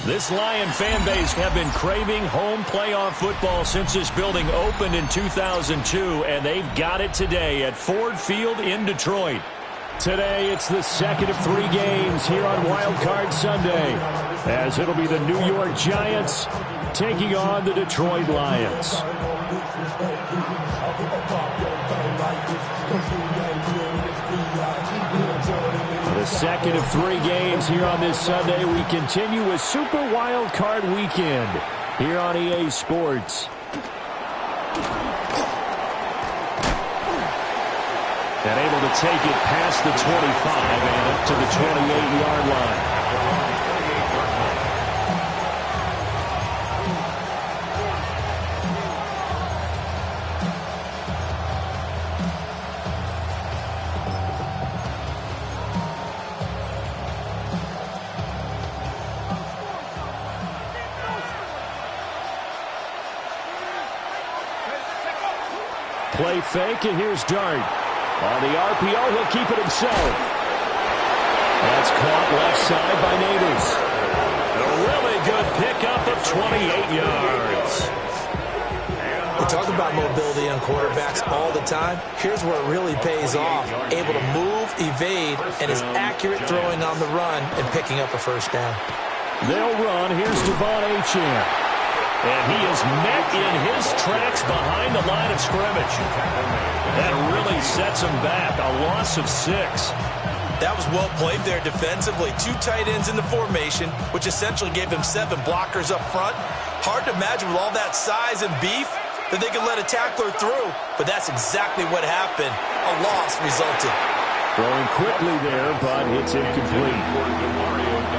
This Lion fan base have been craving home playoff football since this building opened in 2002, and they've got it today at Ford Field in Detroit. Today, it's the second of 3 games here on Wild Card Sunday, as it'll be the New York Giants taking on the Detroit Lions. The second of 3 games here on this Sunday. We continue with Super Wild Card Weekend here on EA Sports. And able to take it past the 25 and up to the 28-yard line. Play fake, and here's Dart. On the RPO, he'll keep it himself. That's caught left side by Neighbors. A really good pickup of 28 yards. We talk about mobility on quarterbacks all the time. Here's where it really pays off. Able to move, evade, and is accurate throwing on the run and picking up a first down. They'll run. Here's Devon Achane. And he is met in his tracks behind the line of scrimmage. That really sets him back. A loss of 6. That was well played there defensively. 2 tight ends in the formation, which essentially gave them 7 blockers up front. Hard to imagine with all that size and beef that they could let a tackler through. But that's exactly what happened. A loss resulted. Throwing quickly there, but it's incomplete.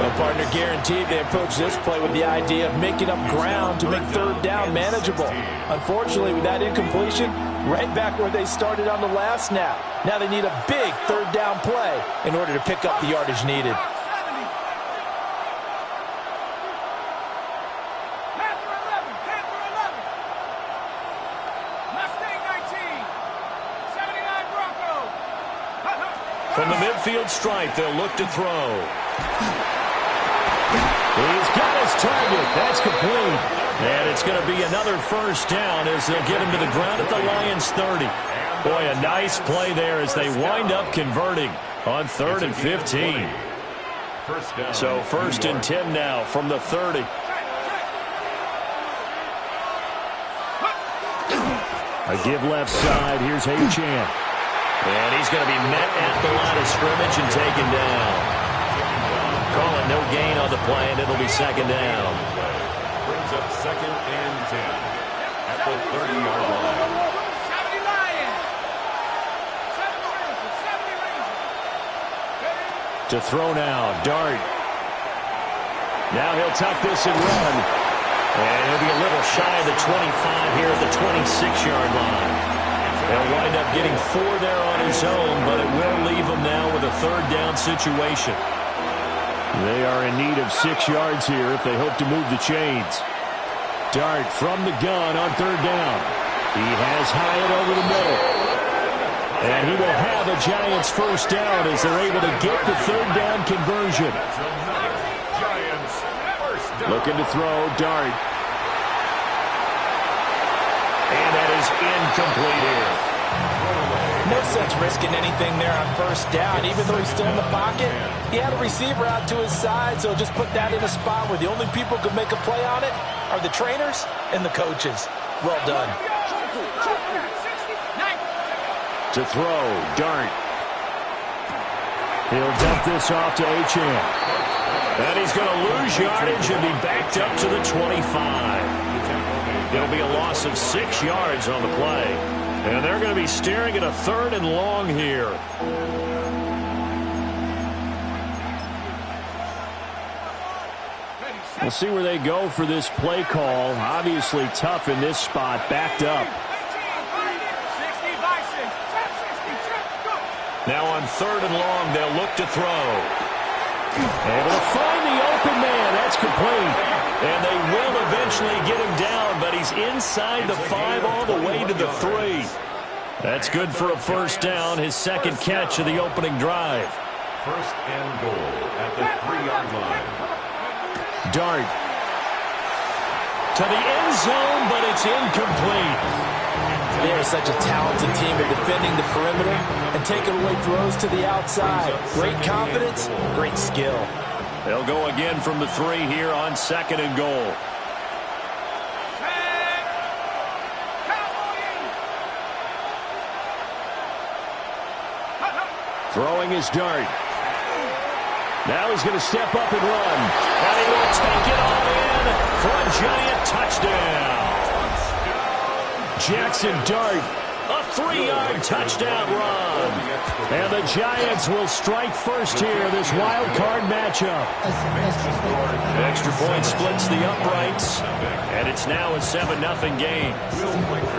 Well, partner, guaranteed they approach this play with the idea of making up ground to make third down manageable. Unfortunately, with that incompletion, right back where they started on the last snap. Now they need a big third down play in order to pick up the yardage needed. From the midfield stripe, they'll look to throw. He's got his target. That's complete. And it's going to be another first down as they'll get him to the ground at the Lions 30. Boy, a nice play there as they wind up converting on 3rd and 15. So 1st and 10 now from the 30. A give left side. Here's Achane. And he's going to be met at the line of scrimmage and taken down. Calling no gain on the play, and it'll be 2nd down. Brings up 2nd and 10 at the 30-yard line. To throw now, Dart. Now he'll tuck this and run. And he'll be a little shy of the 25 here at the 26-yard line. They'll wind up getting 4 there on his own, but it will leave him now with a 3rd down situation. They are in need of 6 yards here if they hope to move the chains. Dart from the gun on 3rd down. He has Hyatt over the middle. And he will have a Giants first down as they're able to get the 3rd down conversion. Looking to throw, Dart. And that is incomplete here. No sense risking anything there on first down. Even though he's still in the pocket, he had a receiver out to his side, so just put that in a spot where the only people who can make a play on it are the trainers and the coaches. Well done. To throw, Dart. He'll dump this off to Achane. And he's going to lose yardage and be backed up to the 25. It'll be a loss of 6 yards on the play. And they're going to be staring at a 3rd and long here. We'll see where they go for this play call. Obviously tough in this spot, backed up. Now on 3rd and long, they'll look to throw. Able to find the open man. That's complete. And they will eventually get him down, but he's inside the 5 all the way to the 3. That's good for a first down, his 2nd catch of the opening drive. first and goal at the 3-yard line. Dart to the end zone, but it's incomplete. They are such a talented team at defending the perimeter and taking away throws to the outside. Great confidence, great skill. They'll go again from the 3 here on 2nd and goal. Throwing his Dart. Now he's going to step up and run. And he will take it all in for a giant touchdown. Jackson Dart, a 3-yard touchdown run. And the Giants will strike first here, this wild card matchup. Extra point splits the uprights, and it's now a 7-0 game.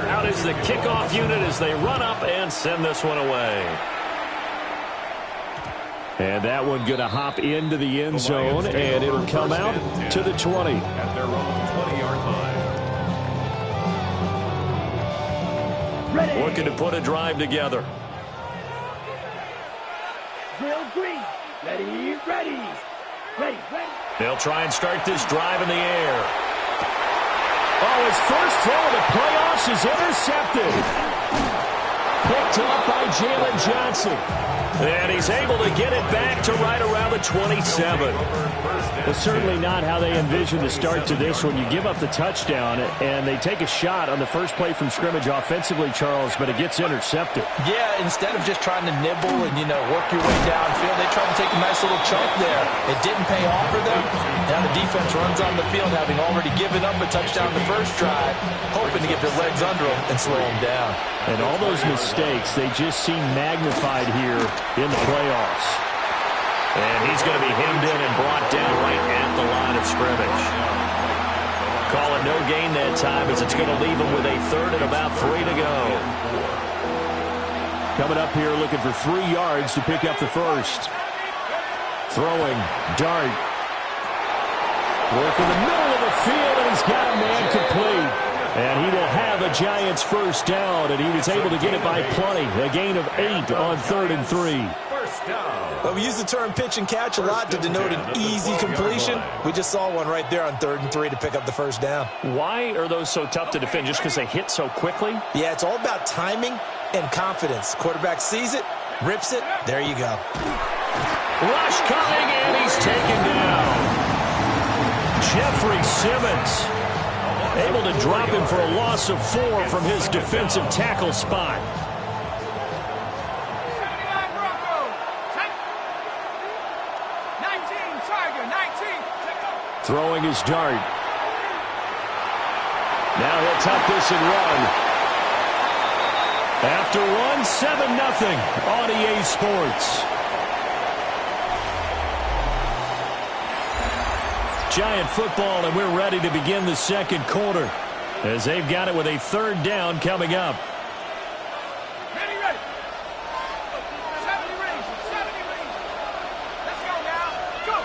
Out is the kickoff unit as they run up and send this one away. And that one going to hop into the end zone, and it'll come out to the 20. At their own 20-yard line. Looking to put a drive together. Drill green. Ready. They'll try and start this drive in the air. Oh, his first throw of the playoffs is intercepted. Picked up by Jalen Johnson. And he's able to get it back to right around the 27. Well, certainly not how they envisioned the start to this one. You give up the touchdown, and they take a shot on the first play from scrimmage offensively, Charles, but it gets intercepted. Yeah, instead of just trying to nibble and, work your way downfield, they tried to take a nice little chunk there. It didn't pay off for them. Now the defense runs on the field, having already given up a touchdown the first drive, hoping to get their legs under them and slow them down. And all those mistakes, they just seem magnified here in the playoffs. And he's going to be hemmed in and brought down right at the line of scrimmage. Call it no gain that time as it's going to leave him with a 3rd and about 3 to go. Coming up here looking for 3 yards to pick up the first. Throwing, Dart. Work in the middle of the field, and he's got a man complete. And he will have a Giants first down, and he was able to get it by plenty. A gain of 8 on 3rd and 3. Well, we use the term pitch and catch a lot to denote an easy completion. We just saw one right there on 3rd and 3 to pick up the first down. Why are those so tough to defend? Just because they hit so quickly? Yeah, it's all about timing and confidence. Quarterback sees it, rips it, there you go. Rush coming, and he's taken down. Jeffrey Simmons able to drop him for a loss of 4 from his defensive tackle spot. Throwing his Dart. Now he'll tuck this and run. After one, 7-0 on EA Sports. Giant football, and we're ready to begin the second quarter as they've got it with a 3rd down coming up. Ready. 70 range. Let's go now. Go.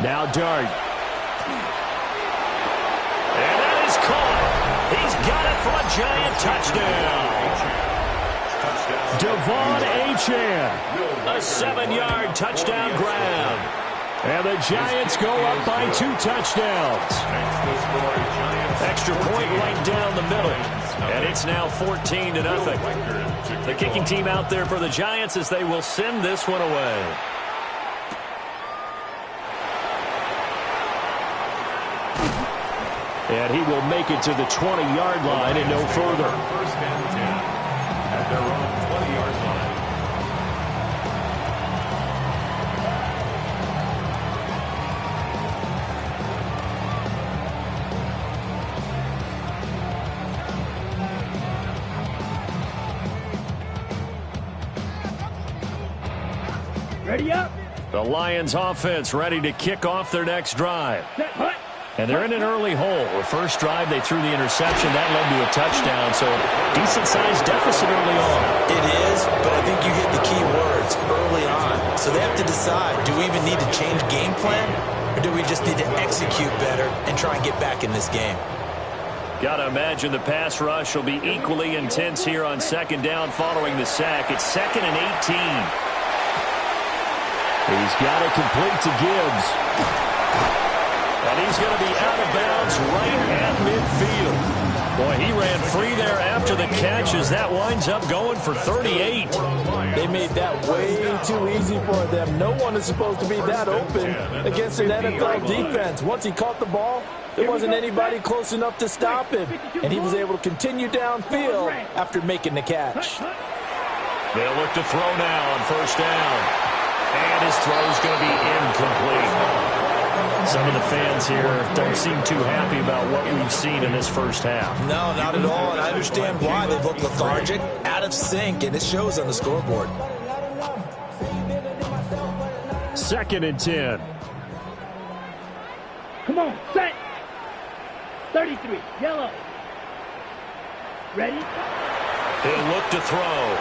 Now Dart. And that is caught. He's got it for a Giant touchdown. Devon Achane, a 7-yard touchdown grab. And the Giants go up by 2 touchdowns. Extra point right down the middle. And it's now 14-0. The kicking team out there for the Giants as they will send this one away. And he will make it to the 20-yard line and no further. First and 10 at their own 20-yard line. Ready up. The Lions offense ready to kick off their next drive. Set, hut. And they're in an early hole. The first drive, they threw the interception. That led to a touchdown, so decent-sized deficit early on. It is, but I think you hit the key words, early on. So they have to decide, do we even need to change game plan, or do we just need to execute better and try and get back in this game? Got to imagine the pass rush will be equally intense here on 2nd down following the sack. It's 2nd and 18. He's got it complete to Gibbs. And he's going to be out of bounds right at midfield. Boy, he ran free there after the catch as that winds up going for 38. They made that way too easy for them. No one is supposed to be that open against an NFL defense. Once he caught the ball, there wasn't anybody close enough to stop him. And he was able to continue downfield after making the catch. They'll look to throw now on first down. And his throw is going to be incomplete. Some of the fans here don't seem too happy about what we've seen in this first half. No, not at all, and I understand why. They look lethargic, out of sync, and it shows on the scoreboard. 2nd and 10. Come on, set. 33, yellow. Ready? He'll look to throw.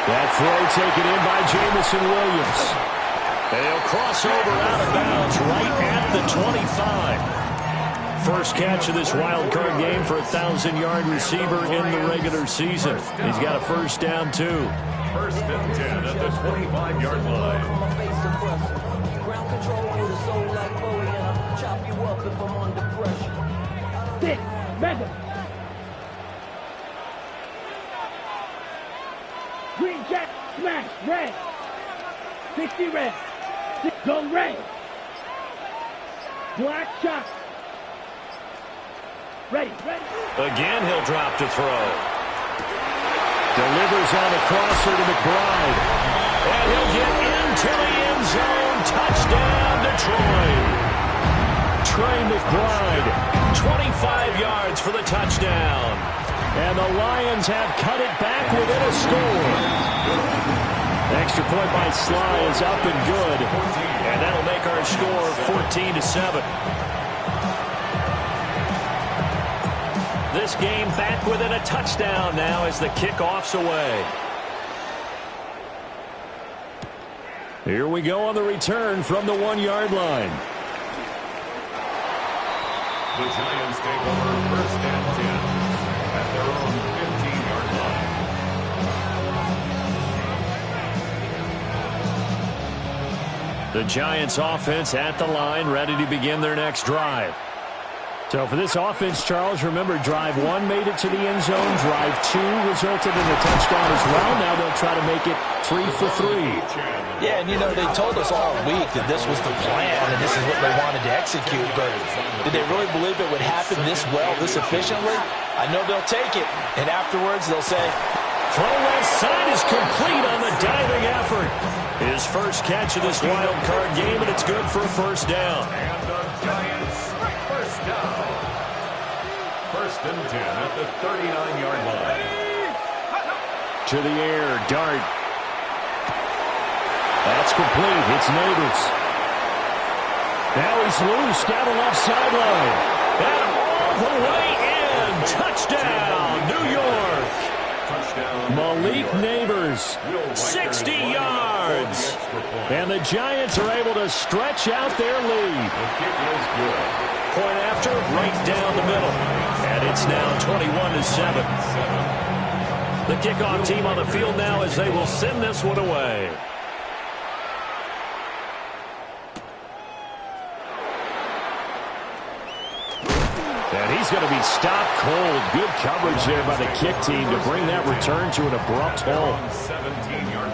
That throw taken in by Jamison Williams. They'll cross over out of bounds right at the 25. First catch of this wild card game for a 1,000-yard receiver in the regular season. He's got a first down, too. 1st and 10 at the 25-yard line. Ground control with a soul like Bowie, and I'll chop you up if I'm under pressure. 6, mega. Green jack, smash, red. 60 red. Go red. Black shot. Ready. Again, he'll drop to throw. Delivers on a crosser to McBride. And he'll get into the end zone. Touchdown, Detroit. Trey McBride, 25 yards for the touchdown. And the Lions have cut it back within a score. Extra point by Sly is up and good. And that'll make our score 14-7. This game back within a touchdown now as the kickoff's away. Here we go on the return from the 1-yard line. The Giants take over 1st and 10 at their own 15-yard line. The Giants offense at the line, ready to begin their next drive. So for this offense, Charles, remember, drive 1 made it to the end zone. Drive 2 resulted in a touchdown as well. Now they'll try to make it 3 for 3. Yeah, and you know, they told us all week that this was the plan and this is what they wanted to execute, but did they really believe it would happen this well, this efficiently? I know they'll take it, and afterwards they'll say, throw left side is complete on the diving effort. His first catch of this wild card game, and it's good for a first down. And the Giants first down. 1st and 10 at the 39-yard line. To the air, Dart. That's complete. It's Neighbors. Now he's loose down the left sideline. And all the way in. Touchdown, New York. Malik Neighbors, 60 yards. And the Giants are able to stretch out their lead. Point after, right down the middle. And it's now 21-7. The kickoff team on the field now as they will send this one away. And he's going to be stopped cold. Good coverage there by the kick team to bring that return to an abrupt halt. 17-yard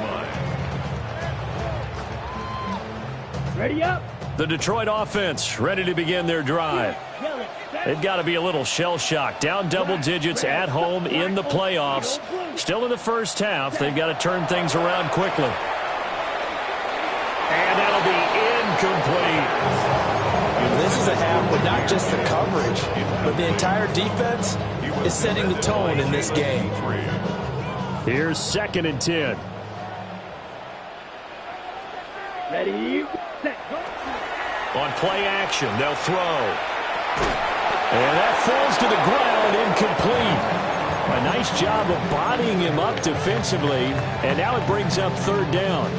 line. Ready up. The Detroit offense ready to begin their drive. They've got to be a little shell-shocked. Down double digits at home in the playoffs. Still in the first half. They've got to turn things around quickly. And that'll be incomplete. This is a half where not just the coverage, but the entire defense is setting the tone in this game. Here's 2nd and 10. Ready, set. On play action, they'll throw. And that falls to the ground, incomplete. A nice job of bodying him up defensively, and now it brings up 3rd down.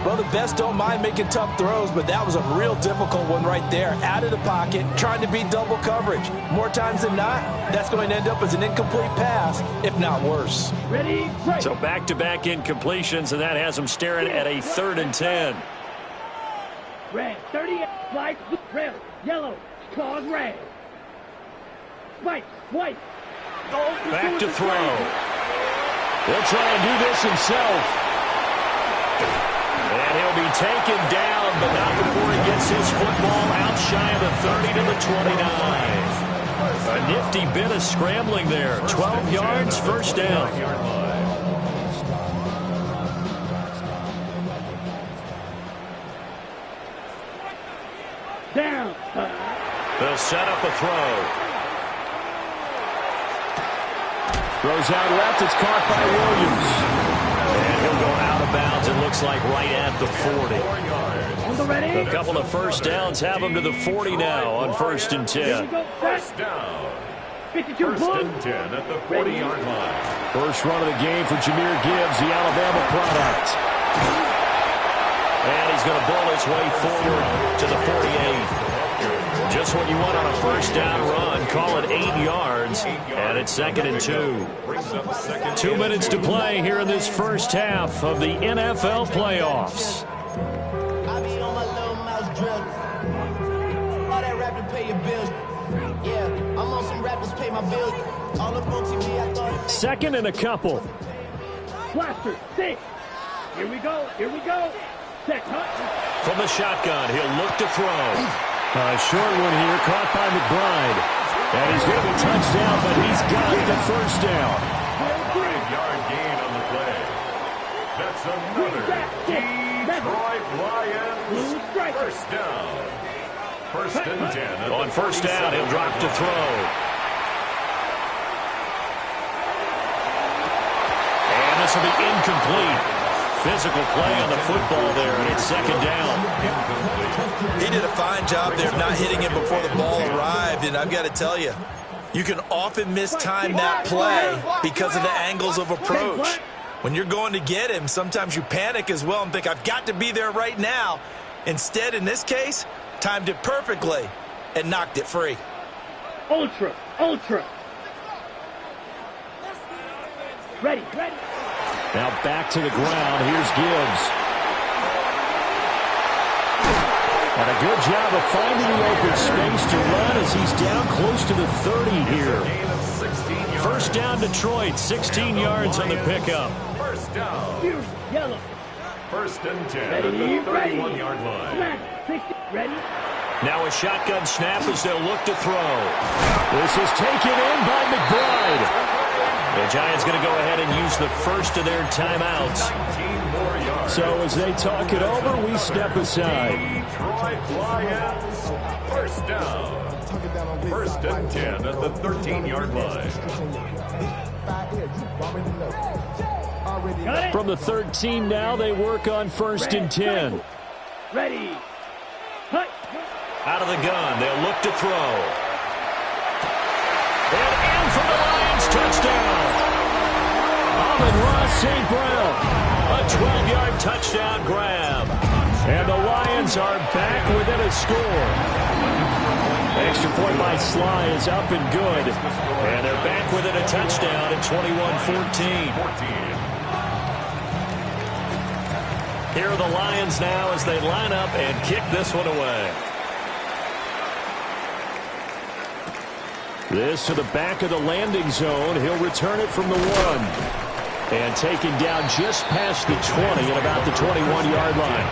Well, the best don't mind making tough throws, but that was a real difficult one right there. Out of the pocket, trying to beat double coverage. More times than not, that's going to end up as an incomplete pass, if not worse. Ready, right. So back-to-back incompletions, and that has them staring at a 3rd and 10. Red, 38, flag, red, yellow, claws, red. White, white. Back to throw. He'll try and do this himself. And he'll be taken down, but not before he gets his football out shy of the 30 to the 29. A nifty bit of scrambling there. 12 yards, first down. Down. They'll set up a throw. Throws out left. It's caught by Williams. And he'll go out of bounds, it looks like, right at the 40. On the ready. A couple of first downs have him to the 40 now on 1st and 10. First down. 52 First pull. and 10 at the 40-yard line. First run of the game for Jahmyr Gibbs, the Alabama product. And he's going to bowl his way forward to the 48. Just what you want on a first down run. Call it 8 yards. And it's 2nd and 2. 2 minutes to play here in this first half of the NFL playoffs. I be on my little mouse drill. All that rapping pay your bills. Yeah, I'm on some rappers pay my bills. All up on TV, I thought it. 2nd and a couple. Blaster, 6. Here we go, here we go. Set, cut. From the shotgun, he'll look to throw. A short one here, caught by McBride. And he's going to be touchdown, but he's got the first down. 5-yard gain on the play. That's another Detroit Lions first down. First and 10. On first down, he'll drop to throw. And this will be incomplete. Physical play on the football there, and it's 2nd down. He did a fine job there of not hitting him before the ball arrived, and I've got to tell you, you can often mistime that play because of the angles of approach. When you're going to get him, sometimes you panic as well and think, I've got to be there right now. Instead, in this case, timed it perfectly and knocked it free. Ultra, ultra. Ready, ready. Now back to the ground. Here's Gibbs. And a good job of finding the open space to run as he's down close to the 30 here. First down, Detroit. 16 yards on the pickup. First down. Here, yellow. First and 10 at the 31-yard line. Smack, 60, ready. Now a shotgun snap as they'll look to throw. This is taken in by McBride. The Giants going to go ahead and use the first of their timeouts. 19 more yards. So as they talk it over, we step aside. Detroit Lions first down. First and 10 at the 13-yard line. Got it. From the 13 now, they work on 1st and 10. Ready. Hut. Out of the gun, they'll look to throw. And in for the Lions, touchdown. Amon-Ra St. Brown, a 12-yard touchdown grab. And the Lions are back within a score. Extra point by Sly is up and good. And they're back within a touchdown at 21-14. Here are the Lions now as they line up and kick this one away. This to the back of the landing zone. He'll return it from the 1. And taken down just past the 20 at about the 21-yard line.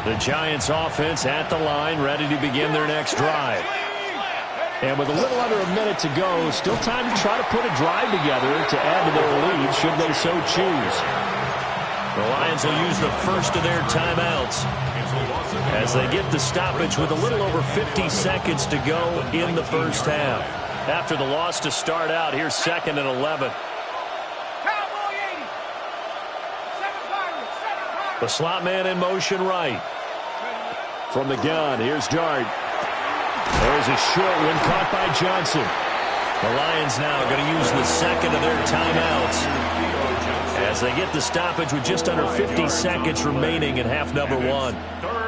The Giants offense at the line, ready to begin their next drive. And with a little under a minute to go, still time to try to put a drive together to add to their lead should they so choose. The Lions will use the first of their timeouts as they get the stoppage with a little over 50 seconds to go in the first half. After the loss to start out, here's 2nd and 11. The slot man in motion right. From the gun, here's Dart. There's a short one caught by Johnson. The Lions now going to use the second of their timeouts as they get the stoppage with just under 50 seconds remaining in half number one.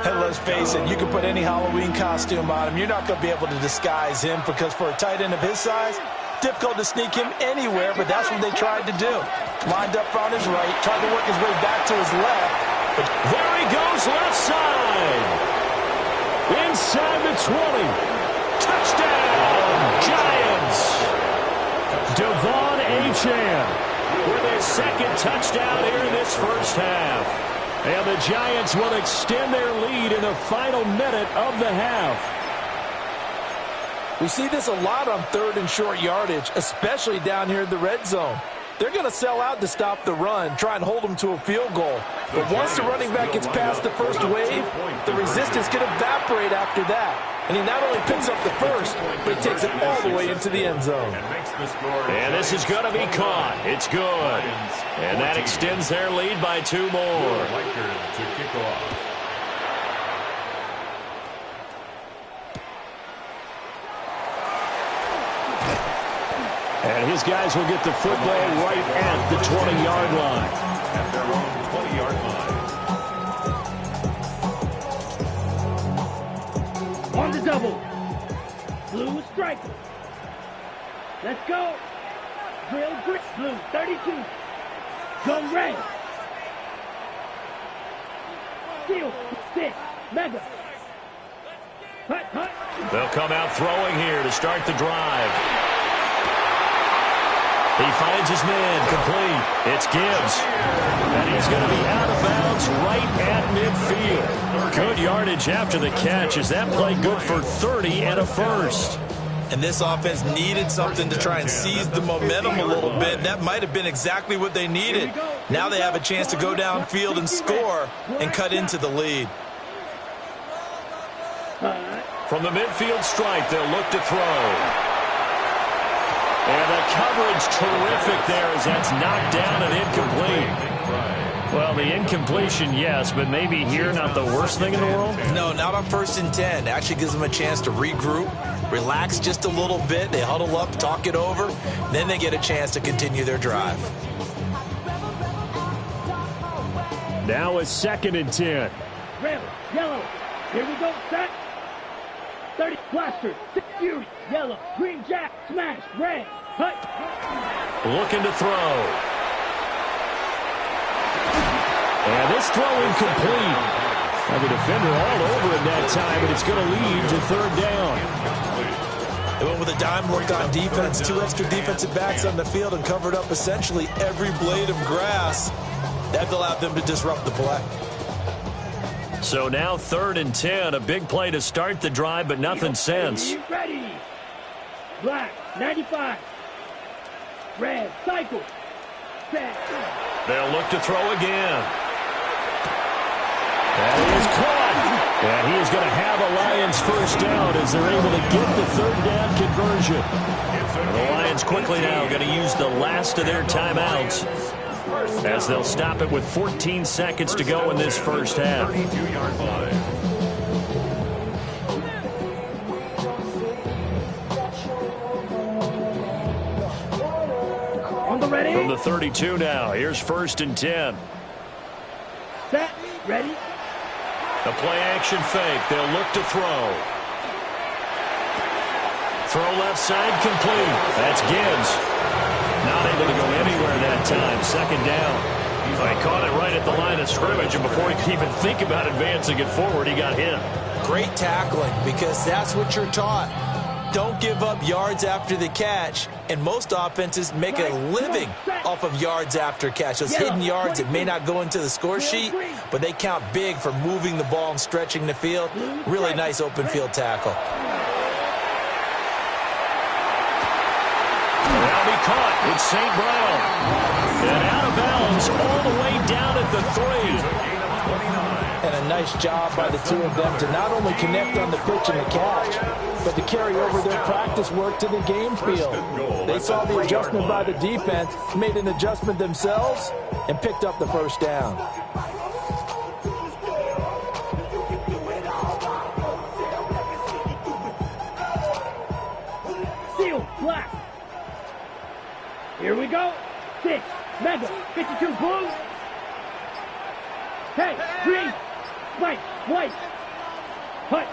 And let's face it, you can put any Halloween costume on him. You're not going to be able to disguise him because for a tight end of his size, difficult to sneak him anywhere, but that's what they tried to do. Lined up on his right, tried to work his way back to his left. But there he goes left side. Inside the 20. Touchdown, Giants. Devon Achane with his second touchdown here in this first half. And the Giants will extend their lead in the final minute of the half. We see this a lot on third and short yardage, especially down here in the red zone. They're going to sell out to stop the run, try and hold them to a field goal. But once the running back gets past the first wave, the resistance can evaporate after that. And he not only picks up the first, but he takes it all the way into the end zone. And this is going to be caught. It's good. And that extends their lead by 2 more. And his guys will get the football right at the 20-yard line. At their own 20-yard line. On the double. Blue strike. Let's go. Drill grip. Blue 32. Go red. Steal. 6. Mega. Hut, hut. They'll come out throwing here to start the drive. He finds his man, complete. It's Gibbs. And he's going to be out of bounds right at midfield. Good yardage after the catch. Is that play good for 30 and a first? And this offense needed something to try and seize the momentum a little bit. That might have been exactly what they needed. Now they have a chance to go downfield and score and cut into the lead. From the midfield stripe, they'll look to throw. And the coverage terrific there as that's knocked down and incomplete. Well, the incompletion, yes, but maybe here not the worst thing in the world? No, not on 1st and 10. Actually gives them a chance to regroup, relax just a little bit. They huddle up, talk it over. Then they get a chance to continue their drive. Now it's 2nd and 10. Red, yellow. Here we go, set. 30, blaster, 6 fury, yellow, green jack, smash, red, hut. Looking to throw. And this throw incomplete. Now the defender all over it that time, but it's going to lead to 3rd down. They went with a dime look on defense, 2 extra defensive backs on the field and covered up essentially every blade of grass. That allowed them to disrupt the play. So now 3rd and 10, a big play to start the drive, but nothing since. Ready. Black, 95. Red, cycle. Set. They'll look to throw again. That is caught. And he is going to have a Lions first down as they're able to get the 3rd down conversion. And the Lions quickly now going to use the last of their timeouts as they'll stop it with 14 seconds to go in this first half. 32-yard line. On the ready. From the 32 now, here's 1st and 10. Set, ready. The play action fake. They'll look to throw. Throw left side complete. That's Gibbs. Not able to go anywhere that time. 2nd down. He caught it right at the line of scrimmage, and before he could even think about advancing it forward, he got hit. Great tackling because that's what you're taught. Don't give up yards after the catch, and most offenses make a living off of yards after catch. Those hidden yards that may not go into the score sheet, but they count big for moving the ball and stretching the field. Really nice open field tackle. Now be caught. It's St. Brown. And out of bounds all the way down at the 3. And a nice job by the 2 of them to not only connect on the pitch and the catch, but to carry over their practice work to the game field. They saw the adjustment by the defense, made an adjustment themselves, and picked up the first down. Seal, black, Mega, 52 blue. Hey, green. White. Hut.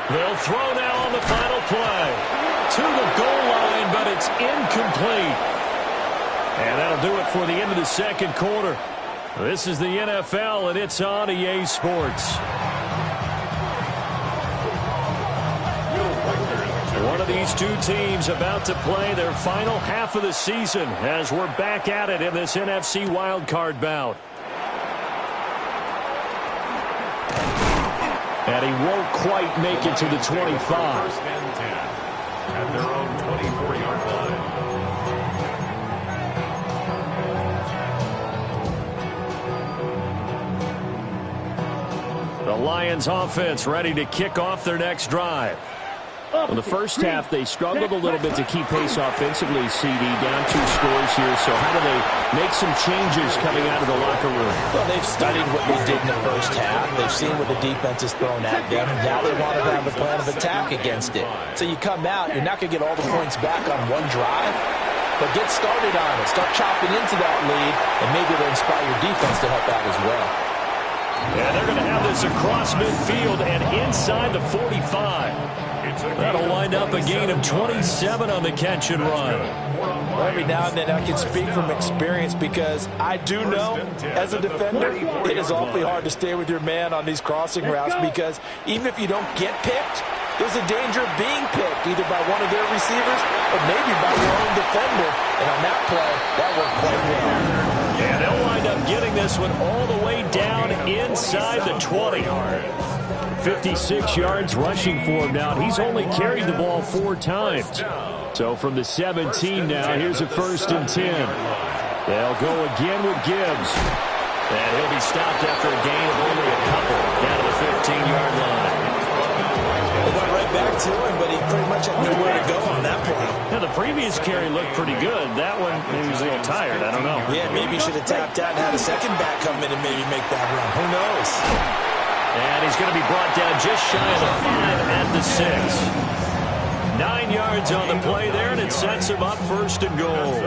They'll throw now on the final play. To the goal line, but it's incomplete. And that'll do it for the end of the second quarter. This is the NFL, and it's on EA Sports. One of these two teams about to play their final half of the season as we're back at it in this NFC wildcard bout. And he won't quite make it to the 25. First and 10 at their own 24-yard line. The Lions offense ready to kick off their next drive. Well, the first half, they struggled a little bit to keep pace offensively, CD, down 2 scores here. So how do they make some changes coming out of the locker room? Well, they've studied what they did in the first half. They've seen what the defense has thrown at them. Now they want to have a plan of attack against it. So you come out, you're not going to get all the points back on one drive, but get started on it. Start chopping into that lead, and maybe it'll inspire your defense to help out as well. Yeah, they're going to have this across midfield and inside the 45. That'll wind up a gain of 27 on the catch and run. Every now and then I can speak from experience because I do know, as a defender, it is awfully hard to stay with your man on these crossing routes because even if you don't get picked, there's a danger of being picked either by one of their receivers or maybe by your own defender. And on that play, that worked quite well. And they'll wind up getting this one all the way down inside the 20. 56 yards rushing for him now. He's only carried the ball 4 times. So from the 17 now, here's a 1st and 10. They'll go again with Gibbs. And he'll be stopped after a gain of only a couple down to the 15-yard line. They went right back to him, but he pretty much had nowhere to go on that play. Now, the previous carry looked pretty good. That one, maybe he was a little tired. I don't know. Yeah, maybe he should have tapped out and had a second back come in and maybe make that run. Who knows? And he's going to be brought down just shy of the 5 at the 6. 9 yards on the play there, and it sets him up 1st and goal.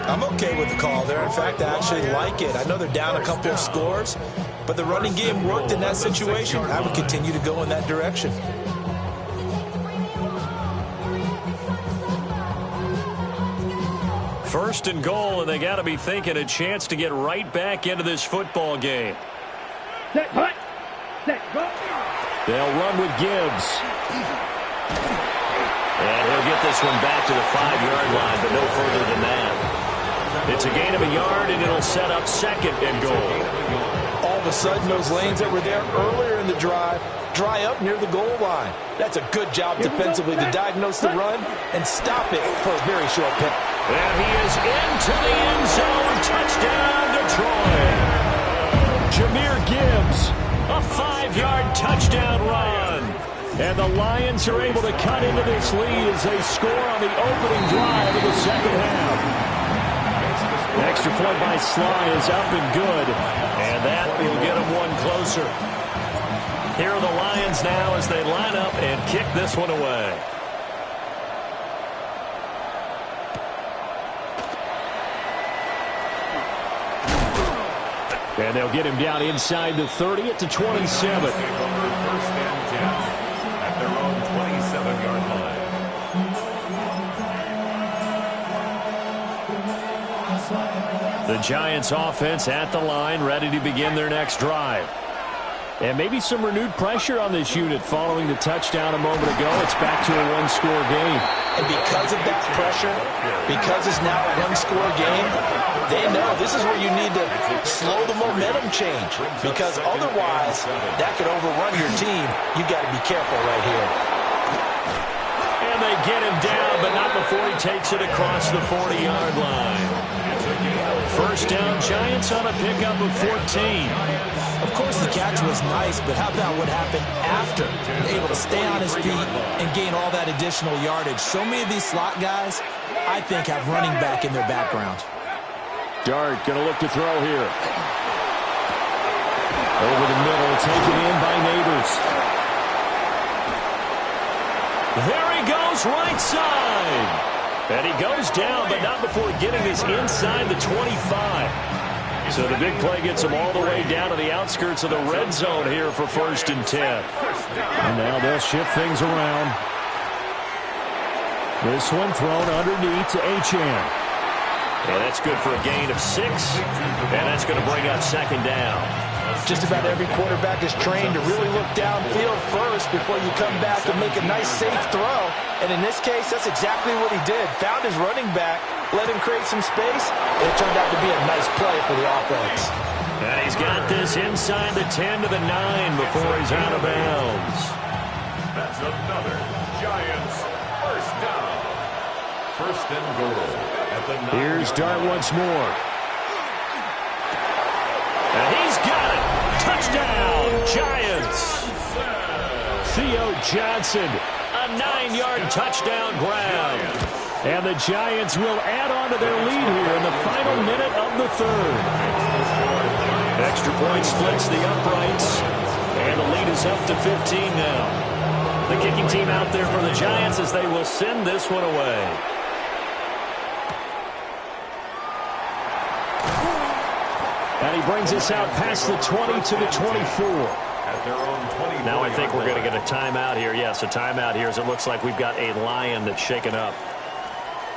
I'm okay with the call there. In fact, I actually like it. I know they're down a couple of scores, but the running game worked in that situation. I would continue to go in that direction. First and goal, and they got to be thinking a chance to get right back into this football game. Set, hut. Set, go. They'll run with Gibbs. And he'll get this one back to the 5-yard line, but no further than that. It's a gain of a yard, and it'll set up 2nd and goal. All of a sudden, those lanes that were there earlier in the drive dry up near the goal line. That's a good job defensively to diagnose the run and stop it for a very short pick. And he is into the end zone. Touchdown, Detroit. Jahmyr Gibbs, a 5-yard touchdown run. And the Lions are able to cut into this lead as they score on the opening drive of the second half. Extra point by Sly is up and good. And that will get them one closer. Here are the Lions now as they line up and kick this one away. And they'll get him down inside the 30 at the 27. First and 10 at their own 27-yard line. The Giants offense at the line, ready to begin their next drive. And maybe some renewed pressure on this unit following the touchdown a moment ago. It's back to a one-score game. And because of that pressure, because it's now a one-score game, they know this is where you need to slow the momentum change. Because otherwise, that could overrun your team. You've got to be careful right here. And they get him down, but not before he takes it across the 40-yard line. First down, Giants on a pickup of 14. Of course, the catch was nice, but how about what happened after? Able to stay on his feet and gain all that additional yardage. So many of these slot guys, I think, have running back in their background. Dart going to look to throw here. Over the middle, taken in by Neighbors. There he goes, right side. And he goes down, but not before getting this inside the 25. So the big play gets him all the way down to the outskirts of the red zone here for 1st and 10. And now they'll shift things around. This one thrown underneath to Achane. And that's good for a gain of 6. And that's going to bring up 2nd down. Just about every quarterback is trained to really look downfield first before you come back and make a nice, safe throw. And in this case, that's exactly what he did. Found his running back, let him create some space, and it turned out to be a nice play for the offense. And he's got this inside the 10 to the 9 before he's out of bounds. That's another Giants first down. 1st and goal at the 9. Here's Dart once more. And he's got it. Touchdown, Giants. Theo Johnson. A 9-yard touchdown grab. And the Giants will add on to their lead here in the final minute of the 3rd. Extra point splits the uprights. And the lead is up to 15 now. The kicking team out there for the Giants as they will send this one away. And he brings us out past the 20 to the 24. Now I think we're going to get a timeout here. Yes, a timeout here as it looks like we've got a Lion that's shaken up.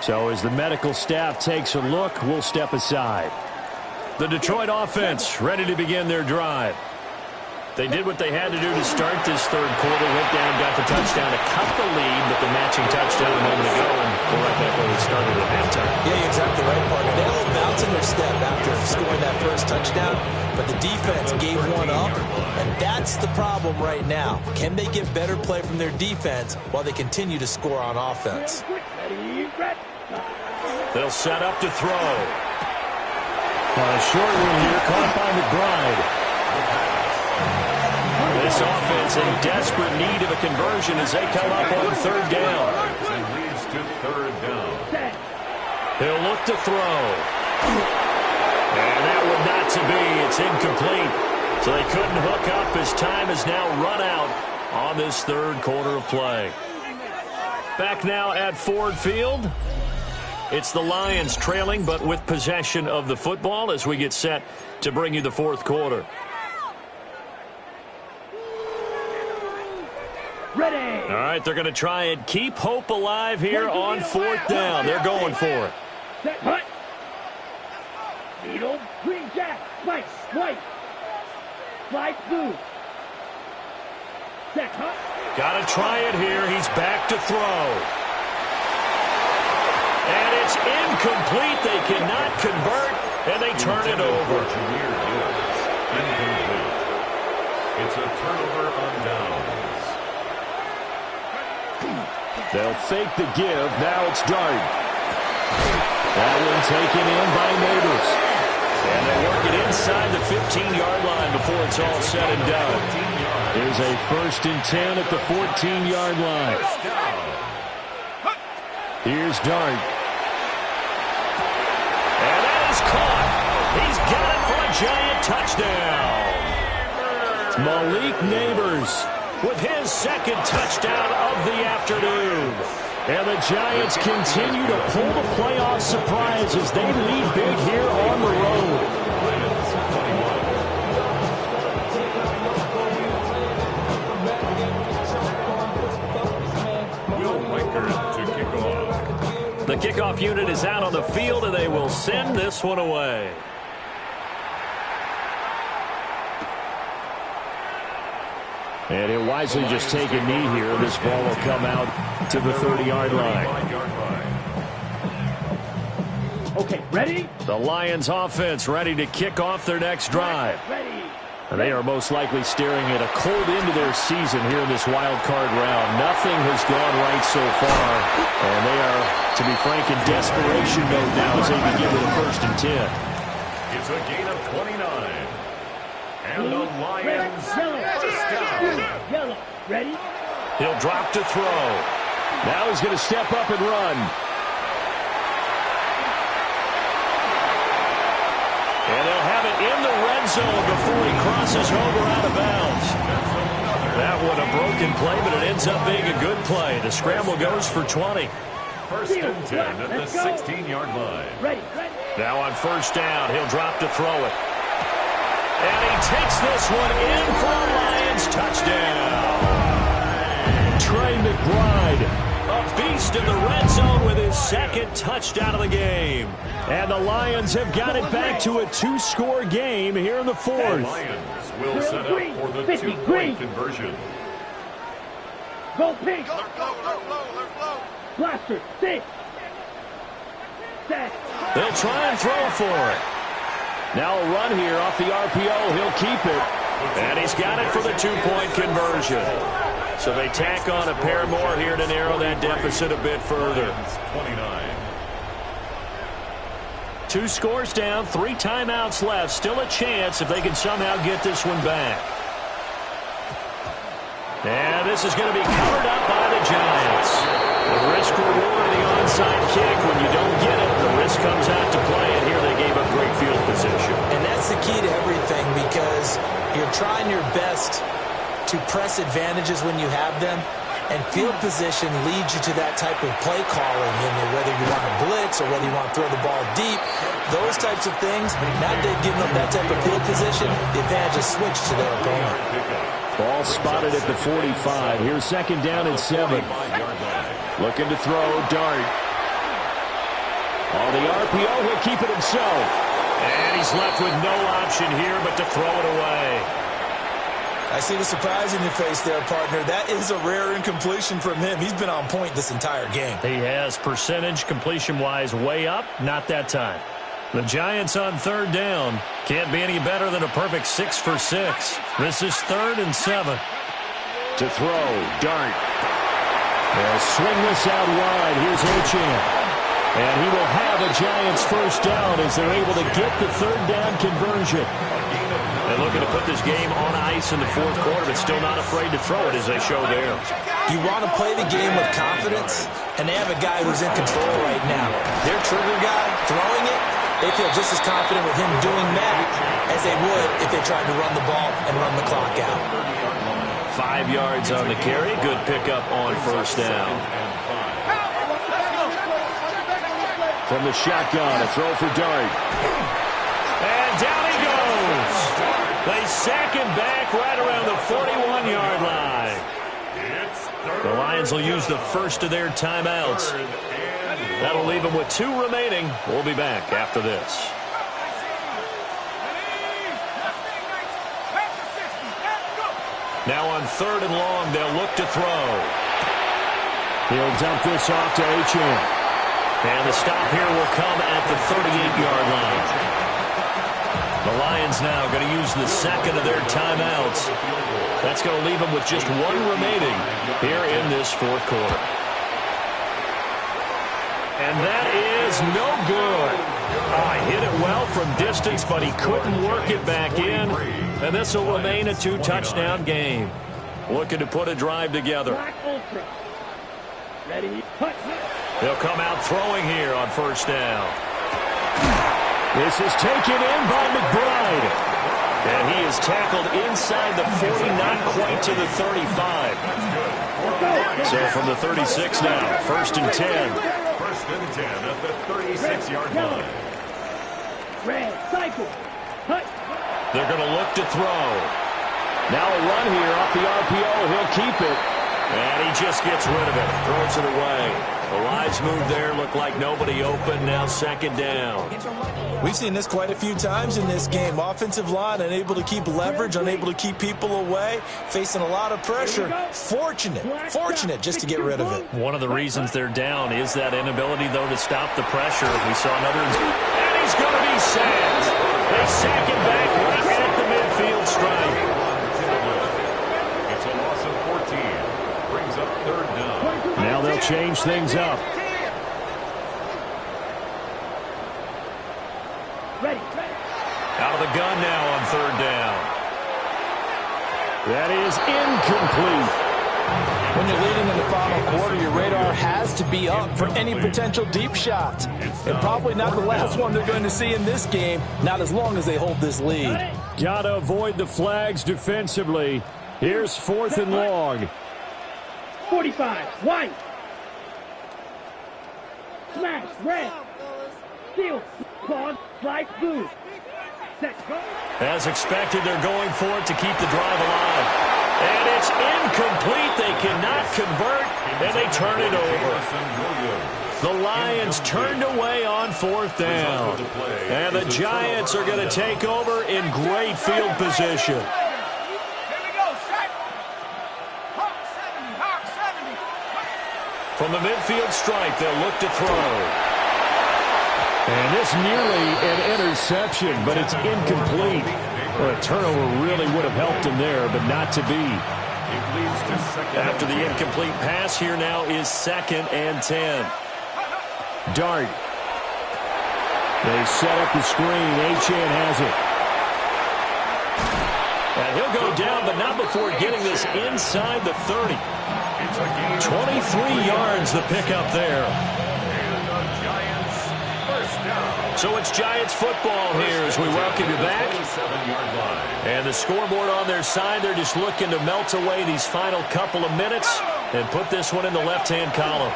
So as the medical staff takes a look, we'll step aside. The Detroit offense ready to begin their drive. They did what they had to do to start this 3rd quarter. Went down, got the touchdown to cut the lead, but the matching touchdown a moment ago, and we're right back where we started at halftime. Yeah, you're exactly right, partner. They had a little bounce in their step after scoring that first touchdown, but the defense gave one up, and that's the problem right now. Can they get better play from their defense while they continue to score on offense? They'll set up to throw. A short one here, caught by McBride. This offense in desperate need of a conversion as they come up on 3rd down. It leads to 3rd down. He'll look to throw. And that one not to be. It's incomplete. So they couldn't hook up as time is now run out on this 3rd quarter of play. Back now at Ford Field. It's the Lions trailing, but with possession of the football as we get set to bring you the 4th quarter. Ready. All right, they're going to try and keep hope alive here on 4th down. They're going for it. Set, hut. Needle, green jack, spike, white. Slide blue. Set, hut. Got to try it here. He's back to throw. And it's incomplete. They cannot convert, and they turn it over. Incomplete. It's a turnover on downs. They'll fake the give. Now it's Dart. That one taken in by Neighbors. And they work it inside the 15-yard line before it's all said and done. Here's a 1st and 10 at the 14-yard line. Here's Dart. And that is caught. He's got it for a Giant touchdown. Malik Neighbors with his 2nd touchdown of the afternoon. And the Giants continue to pull the playoff surprise as they lead big here on the road. The kickoff unit is out on the field, and they will send this one away. And he'll wisely just take a knee here. This ball will come out to the 30-yard line. Okay, ready? The Lions offense ready to kick off their next drive. Ready. And they are most likely staring at a cold end to their season here in this wild card round. Nothing has gone right so far. And they are, to be frank, in desperation mode now as they begin with a 1st and 10. It's a gain of 29. And the Lions first down. Yellow. Ready? He'll drop to throw. Now he's going to step up and run. And they'll have it in the red zone before he crosses over out of bounds. That one a broken play, but it ends up being a good play. The scramble goes for 20. First and 10 at the 16-yard line. Ready. Now on first down, he'll drop to throw it. And he takes this one in for a Lions touchdown. Trey McBride, a beast in the red zone with his second touchdown of the game. And the Lions have got it back to a 2-score game here in the fourth. The Lions will set up for the 2-point conversion. Go pink. Blaster, sit. Set. They'll try and throw for it. Now a run here off the RPO. He'll keep it. And he's got it for the 2-point conversion. So they tack on a pair more here to narrow that deficit a bit further. 29. 2 scores down, 3 timeouts left. Still a chance if they can somehow get this one back. And this is going to be covered up by the Giants. The risk-reward of the onside kick. When you don't get it, the risk comes out to play. And here they gave up great field position. And that's the key to everything, because you're trying your best to press advantages when you have them. And field position leads you to that type of play calling, whether you want to blitz or whether you want to throw the ball deep. Those types of things, now that they've given up that type of field position, the advantage is switched to their opponent. Ball spotted at the 45. Here's second down and 7. Looking to throw, Dart. On the RPO, he'll keep it himself. And he's left with no option here but to throw it away. I see the surprise in your face there, partner. That is a rare incompletion from him. He's been on point this entire game. He has, percentage completion-wise way up. Not that time. The Giants on third down. Can't be any better than a perfect 6 for 6. This is 3rd and 7. To throw, Dart. They'll swing this out wide. Here's Achane. And he will have a Giants first down as they're able to get the 3rd down conversion. They're looking to put this game on ice in the 4th quarter, but still not afraid to throw it as they show there. You want to play the game with confidence, and they have a guy who's in control right now. Their trigger guy throwing it, they feel just as confident with him doing that as they would if they tried to run the ball and run the clock out. 5 yards on the carry. Good pickup on first down. From the shotgun, a throw for Dart. And down he goes. They sack him back right around the 41-yard line. The Lions will use the first of their timeouts. That'll leave them with 2 remaining. We'll be back after this. Now on 3rd and long, they'll look to throw. He'll dump this off to Achane. And the stop here will come at the 38-yard line. The Lions now going to use the second of their timeouts. That's going to leave them with just 1 remaining here in this 4th quarter. And that is no good. Hit it well from distance, but he couldn't work it back in. And this will remain a 2-touchdown game. Looking to put a drive together. Ready, They'll come out throwing here on first down. This is taken in by McBride. And he is tackled inside the 40, not quite to the 35. So from the 36 now, 1st and 10. 1st and 10 at the 36-yard line. red, cycle, hut. They're going to look to throw. Now a run here off the RPO. He'll keep it. And he just gets rid of it. Throws it away. The lines move there. Look like nobody open. Now 2nd down. We've seen this quite a few times in this game. Offensive line unable to keep leverage, unable to keep people away, facing a lot of pressure. Fortunate just to get rid of it. One of the reasons they're down is that inability, though, to stop the pressure. We saw another. And he's going to be sacked. They sack him back right at the midfield stripe. It's a loss of 14. Brings up 3rd down. Now they'll change things up. Ready. Out of the gun now on 3rd down. That is incomplete. When you're leading in the final quarter, your radar has to be up for any potential deep shots. And probably not the last one they're going to see in this game, not as long as they hold this lead. Gotta avoid the flags defensively. Here's 4th and long. 45, wide. smash, red. Steal, claws, slide, blue. Set, go. As expected, they're going for it to keep the drive alive. And it's incomplete. They cannot convert, and they turn it over. The Lions turned away on 4th down. And the Giants are going to take over in great field position. From the midfield stripe, they'll look to throw. And this nearly an interception, but it's incomplete. Well, a turnover really would have helped him there, but not to be. After the incomplete pass, here now is 2nd and 10. Dart. They set up the screen. Achane has it. And he'll go down, but not before getting this inside the 30. 23 yards the pickup there. So it's Giants football here as we welcome you back. And the scoreboard on their side, they're just looking to melt away these final couple of minutes and put this one in the left-hand column.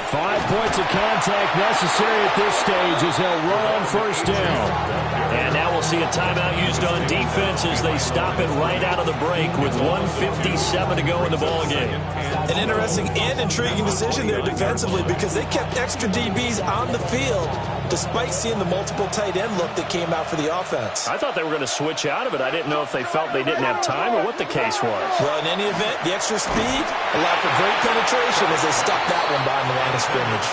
5 points of contact necessary at this stage as they'll run on 1st down. And now we'll see a timeout used on defense as they stop it right out of the break with 1:57 to go in the ballgame. An interesting and intriguing decision there defensively because they kept extra DBs on the field despite seeing the multiple tight end look that came out for the offense. I thought they were going to switch out of it. I didn't know if they felt they didn't have time or what the case was. Well, in any event, the extra speed allowed for great penetration as they stuck that one behind the line of scrimmage.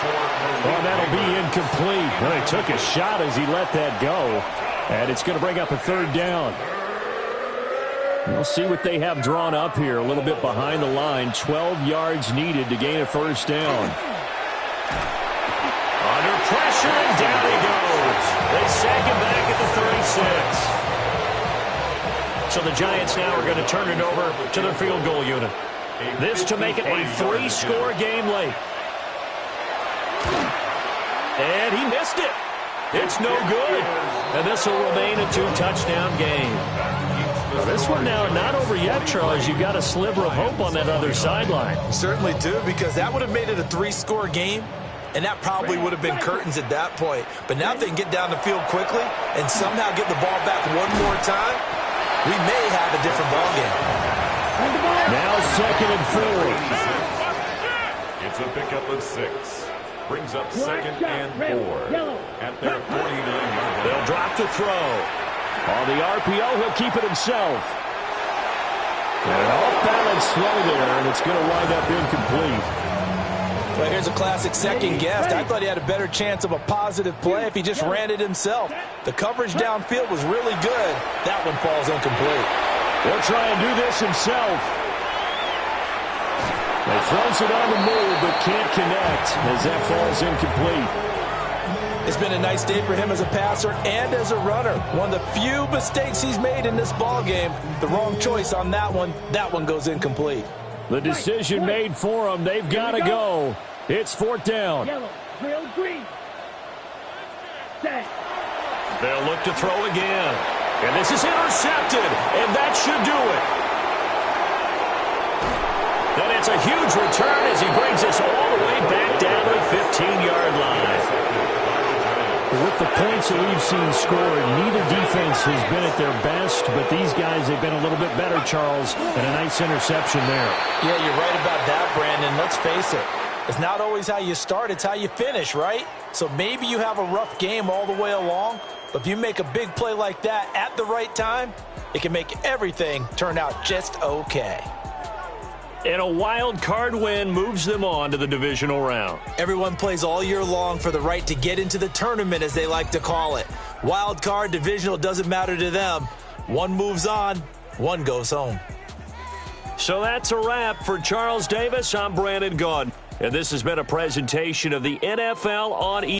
Well, that'll be incomplete. Well, he took a shot as he let that go. And it's going to bring up a 3rd down. We'll see what they have drawn up here. A little bit behind the line. 12 yards needed to gain a 1st down. Under pressure, and down he goes. They sack him back at the 36. So the Giants now are going to turn it over to their field goal unit. This to make it a 3-score game late. And he missed it. It's no good. And this will remain a 2-touchdown game. Well, this one now not over yet, Charles. You've got a sliver of hope on that other sideline. Certainly do, because that would have made it a 3-score game, and that probably would have been curtains at that point. But now if they can get down the field quickly and somehow get the ball back one more time, we may have a different ball game. Now 2nd and 4. It's a pickup of 6. Brings up 2nd and 4 at their 49-yard line. They'll drop the throw. On the RPO, he'll keep it himself. And off-balance throw there, and it's going to wind up incomplete. Well, here's a classic second guess. I thought he had a better chance of a positive play if he just ran it himself. The coverage downfield was really good. That one falls incomplete. He'll try and do this himself. He throws it on the move, but can't connect as that falls incomplete. It's been a nice day for him as a passer and as a runner. One of the few mistakes he's made in this ball game. The wrong choice on that one. That one goes incomplete. The decision made for them. They've got to go. It's 4th down. Yellow, drill, green. Set. They'll look to throw again. And this is intercepted, and that should do it. And it's a huge return as he brings us all the way back down to the 15-yard line. With the points that we've seen scored, neither defense has been at their best, but these guys have been a little bit better, Charles, and a nice interception there. Yeah, you're right about that, Brandon. Let's face it. It's not always how you start, it's how you finish, right? So maybe you have a rough game all the way along, but if you make a big play like that at the right time, it can make everything turn out just okay. And a wild card win moves them on to the divisional round. Everyone plays all year long for the right to get into the tournament, as they like to call it. Wild card, divisional, doesn't matter to them. One moves on, one goes home. So that's a wrap for Charles Davis. I'm Brandon Gaudin. And this has been a presentation of the NFL on